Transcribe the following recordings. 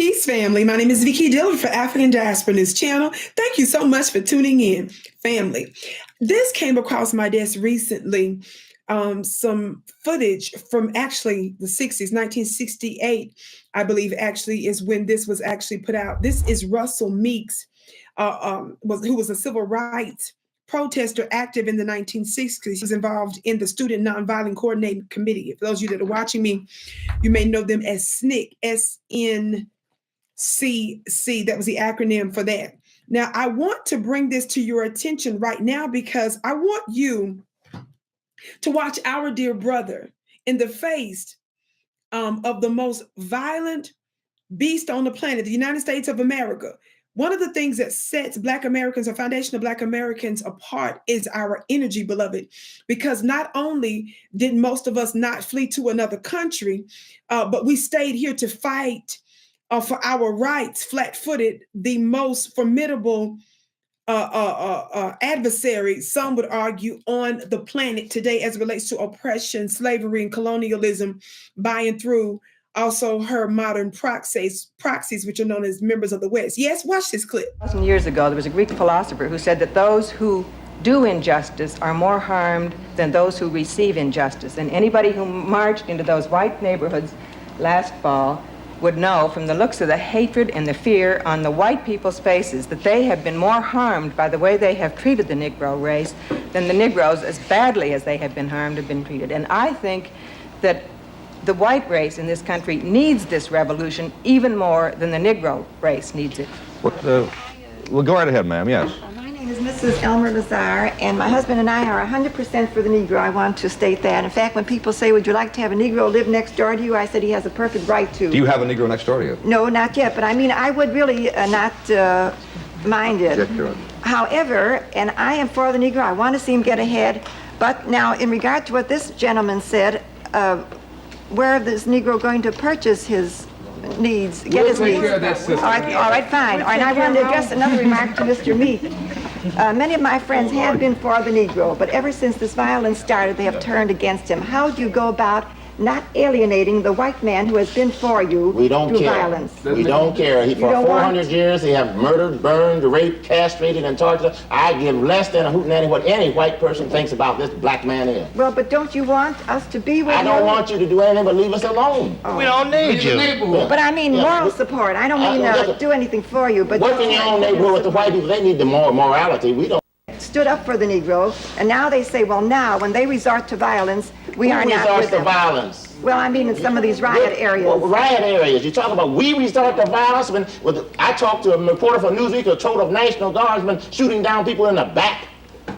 Peace, family. My name is Vicki Diller for African Diaspora News Channel. Thank you so much for tuning in, family. This came across my desk recently, some footage from actually the 60s, 1968, I believe actually is when this was actually put out. This is Russell Meeks, who was a civil rights protester active in the 1960s. He was involved in the Student Nonviolent Coordinating Committee. For those of you that are watching me, you may know them as SNCC, SNCC. That was the acronym for that. Now, I want to bring this to your attention right now because I want you to watch our dear brother in the face of the most violent beast on the planet, the United States of America. One of the things that sets Black Americans, or foundation of Black Americans, apart is our energy, beloved, because not only did most of us not flee to another country, but we stayed here to fight for our rights, flat-footed, the most formidable adversary, some would argue, on the planet today as it relates to oppression, slavery, and colonialism, by and through also her modern proxies, which are known as members of the West. Yes, watch this clip. 1,000 years ago, there was a Greek philosopher who said that those who do injustice are more harmed than those who receive injustice. And anybody who marched into those white neighborhoods last fall would know from the looks of the hatred and the fear on the white people's faces that they have been more harmed by the way they have treated the Negro race than the Negroes, as badly as they have been harmed, have been treated. And I think that the white race in this country needs this revolution even more than the Negro race needs it. Well, go right ahead, ma'am, yes. My name is Mrs. Elmer Lazar, and my husband and I are 100% for the Negro. I want to state that. In fact, when people say, would you like to have a Negro live next door to you, I said he has a perfect right to. Do you have a Negro next door to you? No, not yet, but I mean, I would really not mind it. However, and I am for the Negro, I want to see him get ahead, but now in regard to what this gentleman said, where is this Negro going to purchase his needs, get his needs? All right, fine. All right, I want to address another remark to Mr. Meek. Many of my friends have been for the Negro, but ever since this violence started, they have turned against him. How do you go about not alienating the white man who has been for you through violence? We don't care. He, for 400 years, they have murdered, burned, raped, castrated, and tortured. I give less than a hootenanny what any white person thinks about this black man is. Well, but don't you want us to be with you? I don't want you to do anything but leave us alone. Oh. We don't need you. But I mean moral support. I don't mean do anything for you. But work in your own neighborhood with the white people, they need the morality. We don't. Stood up for the Negro, and now they say, well, now when they resort to violence, we are not with them. Who resorts to violence? Well, I mean in some of these riot areas. Well, riot areas. You talk about we resort to violence when I talked to a reporter for Newsweek who told of National Guardsmen shooting down people in the back.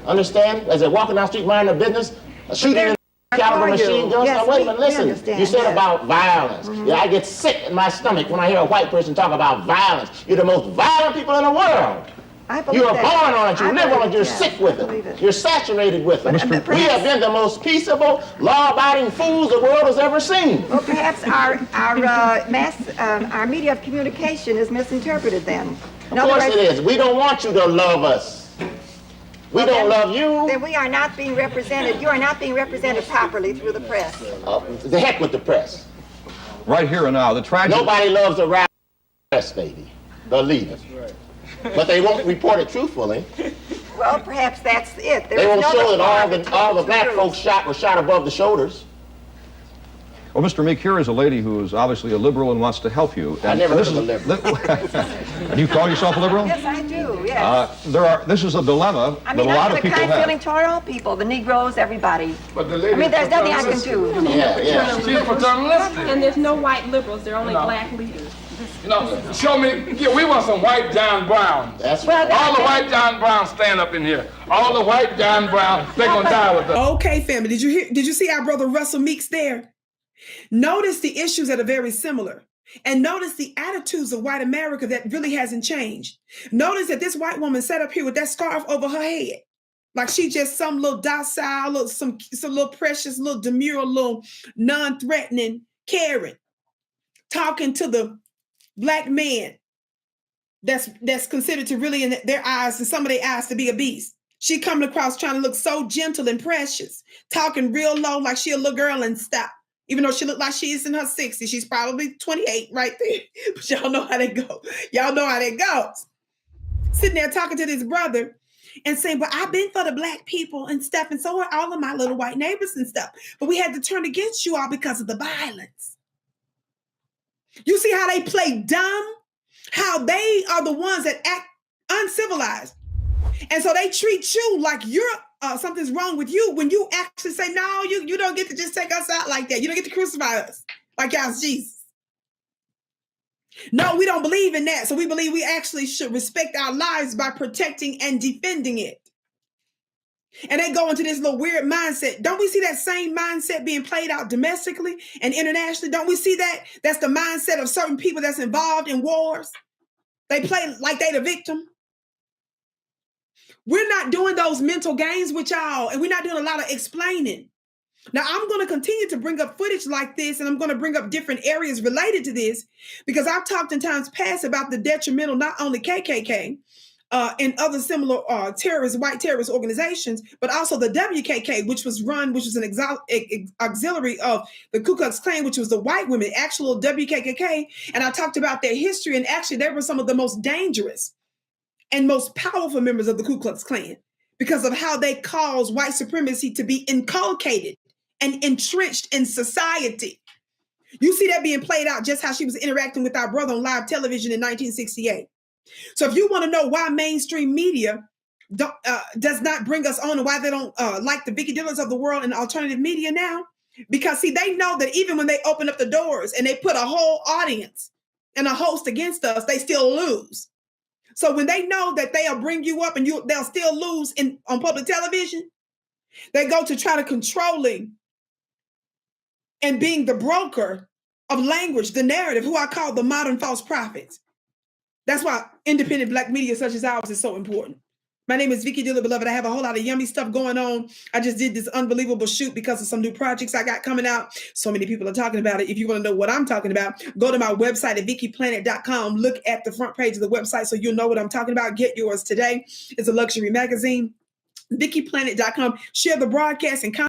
Understand? As they're walking down the street minding their business, shooting in the caliber machine guns. Yes, now, wait a minute, listen. You said about violence. Yeah, I get sick in my stomach when I hear a white person talk about violence. You're the most violent people in the world. You are born on it, you live on it, you're sick with it. You're saturated with it. We have been the most peaceable, law-abiding fools the world has ever seen. Well, perhaps our media of communication is misinterpreted then. Of course it is. We don't want you to love us. We don't love you. Then we are not being represented. You are not being represented properly through the press. The heck with the press. Right here and now, the tragedy. Nobody loves the rap press, baby. Believe it. But they won't report it truthfully. Well, perhaps that's it. They won't show that all the black folks were shot above the shoulders. Well, Mr. Meek, here is a lady who is obviously a liberal and wants to help you. I never heard of a liberal. Do you call yourself a liberal? Yes, I do, yes. This is a dilemma that a lot of people have. I'm feeling toward all people, the Negroes, everybody. But the lady, I mean, there's nothing I can do. Yeah. She's paternalistic. And there's no white liberals, there are only black leaders. Show me. Yeah, we want some white John Brown. That's right. All the white John Brown stand up in here. All the white John Brown, they're gonna die with us. Okay, family. Did you see our brother Russell Meeks there? Notice the issues that are very similar. And notice the attitudes of white America that really hasn't changed. Notice that this white woman sat up here with that scarf over her head. Like she just some little docile, some little precious, little demure, little non-threatening Karen talking to the black man that's considered to really in their eyes and some of their eyes to be a beast. She coming across trying to look so gentle and precious, talking real low like she a little girl and stop. Even though she looked like she is in her 60s, she's probably 28 right there. But y'all know how that goes. Y'all know how that goes. Sitting there talking to this brother and saying, but I've been for the black people and stuff, and so are all of my little white neighbors and stuff. But we had to turn against you all because of the violence. You see how they play dumb? How they are the ones that act uncivilized. And so they treat you like you're something's wrong with you when you actually say, no, you don't get to just take us out like that. You don't get to crucify us like y'all's Jesus. No, we don't believe in that. So we believe we actually should respect our lives by protecting and defending it. And they go into this little weird mindset. Don't we see that same mindset being played out domestically and internationally? Don't we see that? That's the mindset of certain people that's involved in wars. They play like they the victim. We're not doing those mental games with y'all, and we're not doing a lot of explaining. Now, I'm going to continue to bring up footage like this, and I'm going to bring up different areas related to this, because I've talked in times past about the detrimental, not only KKK and other similar white terrorist organizations, but also the WKK, which was an auxiliary of the Ku Klux Klan, which was the white women, actual WKK. And I talked about their history, and actually they were some of the most dangerous and most powerful members of the Ku Klux Klan because of how they caused white supremacy to be inculcated and entrenched in society. You see that being played out just how she was interacting with our brother on live television in 1968. So if you want to know why mainstream media does not bring us on, and why they don't like the Vicki Dillars of the world and alternative media now, because see, they know that even when they open up the doors and they put a whole audience and a host against us, they still lose. So when they know that they'll bring you up and they'll still lose on public television, they go to try to controlling and being the broker of language, the narrative, who I call the modern false prophets. That's why independent Black media such as ours is so important. My name is Vicki Diller, beloved. I have a whole lot of yummy stuff going on. I just did this unbelievable shoot because of some new projects I got coming out. So many people are talking about it. If you want to know what I'm talking about, go to my website at VickiPlanet.com. Look at the front page of the website so you'll know what I'm talking about. Get yours today. It's a luxury magazine. VickiPlanet.com. Share the broadcast and comment.